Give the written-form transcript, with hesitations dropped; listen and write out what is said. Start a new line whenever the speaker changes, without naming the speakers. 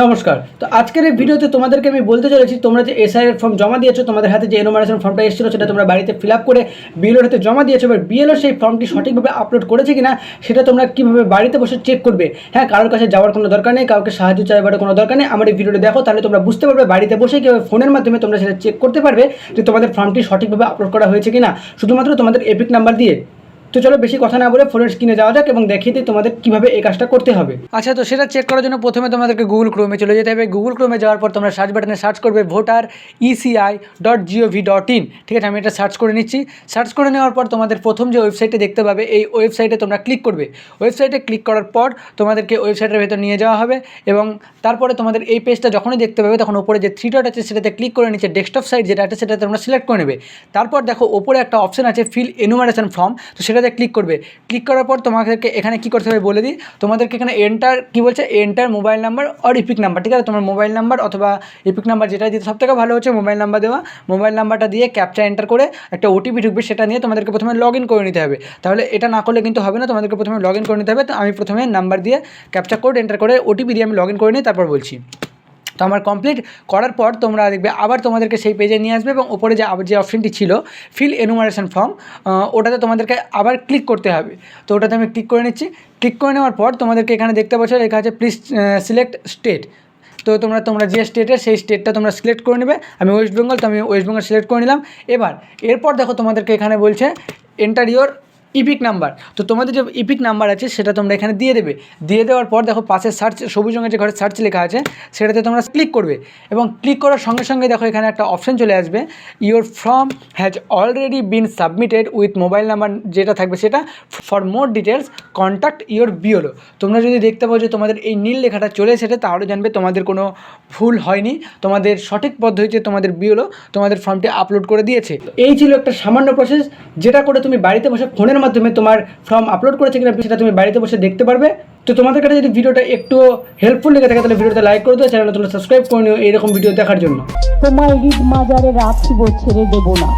নমস্কার। তো আজকের এই ভিডিওতে তোমাদেরকে আমি বলতে চলেছি, তোমরা যে এসআইআর ফর্ম জমা দিয়েছো, তোমাদের হাতে যে এনুমারেশন ফর্মটা এসেছিলো সেটা তোমরা বাড়িতে ফিল আপ করে বিএলওর হাতে জমা দিয়েছো। এবার বিএলও সেই ফর্মটি সঠিকভাবে আপলোড করেছে কিনা সেটা তোমরা কীভাবে বাড়িতে বসে চেক করবে। হ্যাঁ, কারোর কাছে যাওয়ার কোনো দরকার নেই, কাউকে সাহায্য চাইবার কোনো দরকার নেই। আমার এই ভিডিওটা দেখো, তাহলে তোমরা বুঝতে পারবে বাড়িতে বসে কীভাবে ফোনের মাধ্যমে তোমরা সেটা চেক করতে পারবে যে তোমাদের ফর্মটি সঠিকভাবে আপলোড করা হয়েছে কিনা, শুধুমাত্র তোমাদের এপিক নাম্বার দিয়ে। তো চলো বেশি কথা না বলে ফোনের স্ক্রিনে যাওয়া যাক এবং দেখিয়ে দিই তোমাদের কীভাবে এই কাজটা করতে হবে। আচ্ছা, তো সেটা চেক করার জন্য প্রথমে তোমাদেরকে গুগল ক্রোমে চলে যেতে হবে। গুগল ক্রোমে যাওয়ার পর তোমরা সার্চ বাটনে সার্চ করবে voter.eci.gov.in। ঠিক আছে, আমি এটা সার্চ করে নিচ্ছি। সার্চ করে নেওয়ার পর তোমাদের প্রথম যে ওয়েবসাইটে দেখতে পাবে, এই ওয়েবসাইটে তোমরা ক্লিক করবে। ওয়েবসাইটে ক্লিক করার পর তোমাদেরকে ওয়েবসাইটের ভেতর নিয়ে যাওয়া হবে এবং তারপরে তোমাদের এই পেজটা যখনই দেখতে পাবে তখন ওপরে যে থ্রি ডট আছে সেটাতে ক্লিক করে নিচে ডেস্কটপ সাইট যেটা আছে সেটা তোমরা সিলেক্ট করে নেবে। তারপর দেখো ওপরে একটা অপশন আছে ফিল এনুমারেশন ফর্ম, তো সেটাতে ক্লিক করবে। ক্লিক করার পর তোমাদেরকে এখানে কী করতে হবে বলে দিই। তোমাদেরকে এখানে এন্টার মোবাইল নাম্বার আর ইপিক নাম্বার। ঠিক আছে, তোমার মোবাইল নাম্বার অথবা ইপিক নাম্বার যেটা দিতে সবথেকে ভালো হচ্ছে মোবাইল নাম্বার দেওয়া। মোবাইল নাম্বারটা দিয়ে ক্যাপচা এন্টার করে একটা ওটিপি ঢুকবে, সেটা নিয়ে তোমাদেরকে প্রথমে লগ ইন করে নিতে হবে। তাহলে এটা না করলে কিন্তু হবে না, তোমাদেরকে প্রথমে লগ ইন করে নিতে হবে। তো আমি প্রথমে নাম্বার দিয়ে ক্যাপচা কোড এন্টার করে ওটিপি দিয়ে আমি লগ ইন করে নিই, তারপর বলছি। তো আমার কমপ্লিট করার পর তোমরা দেখবে আবার তোমাদেরকে সেই পেজে নিয়ে আসবে এবং ওপরে যে অপশনটি ছিল ফিল এনুমারেশন ফর্ম, ওটাতে তোমাদেরকে আবার ক্লিক করতে হবে। তো ওটাতে আমি ক্লিক করে নিচ্ছি। ক্লিক করে নেওয়ার পর তোমাদেরকে এখানে দেখতে পাচ্ছ লেখা আছে প্লিজ সিলেক্ট স্টেট। তো তোমরা যে স্টেটের সেই স্টেটটা তোমরা সিলেক্ট করে নেবে। আমি ওয়েস্ট বেঙ্গল, তো আমি ওয়েস্ট বেঙ্গল সিলেক্ট করে নিলাম। এরপর দেখো তোমাদেরকে এখানে বলছে এন্টার ইওর ইপিক নাম্বার। তো তোমাদের যে ইপিক নাম্বার আছে সেটা তোমরা এখানে দিয়ে দেবে। দিয়ে দেওয়ার পর দেখো পাশে সার্চ, সবুজ রঙের যে ঘরে সার্চ লেখা আছে সেটাতে তোমরা ক্লিক করবে এবং ক্লিক করার সঙ্গে সঙ্গে দেখো এখানে একটা অপশন চলে আসবে your form has already been submitted with mobile number, যেটা থাকবে সেটা for more details contact your BLO. তোমরা যদি দেখতে পাও যে তোমাদের এই নীল লেখাটা চলে এসেছে, তাহলে জানবে তোমাদের কোনো ভুল হয়নি, তোমাদের সঠিক পদ্ধতিতে তোমাদের বিএলও তোমাদের ফর্মটি আপলোড করে দিয়েছে। এই ছিল একটা সামান্য প্রসেস, যেটা করে তুমি বাড়িতে বসে ফোনের মাধ্যমে তোমার ফর্ম আপলোড করেছে কিনা সেটা তুমি বাড়িতে বসে দেখতে পারবে। তো তোমাদের কাছে যদি ভিডিওটা একটু হেল্পফুল লেগে থাকে তাহলে ভিডিওটা লাইক করে দিও, চ্যানেলটা তোমরা সাবস্ক্রাইব করে নিও এইরকম ভিডিও দেখার জন্য।
তোমায় ঈদ মাজারে রাখিব ছেড়ে দেব না।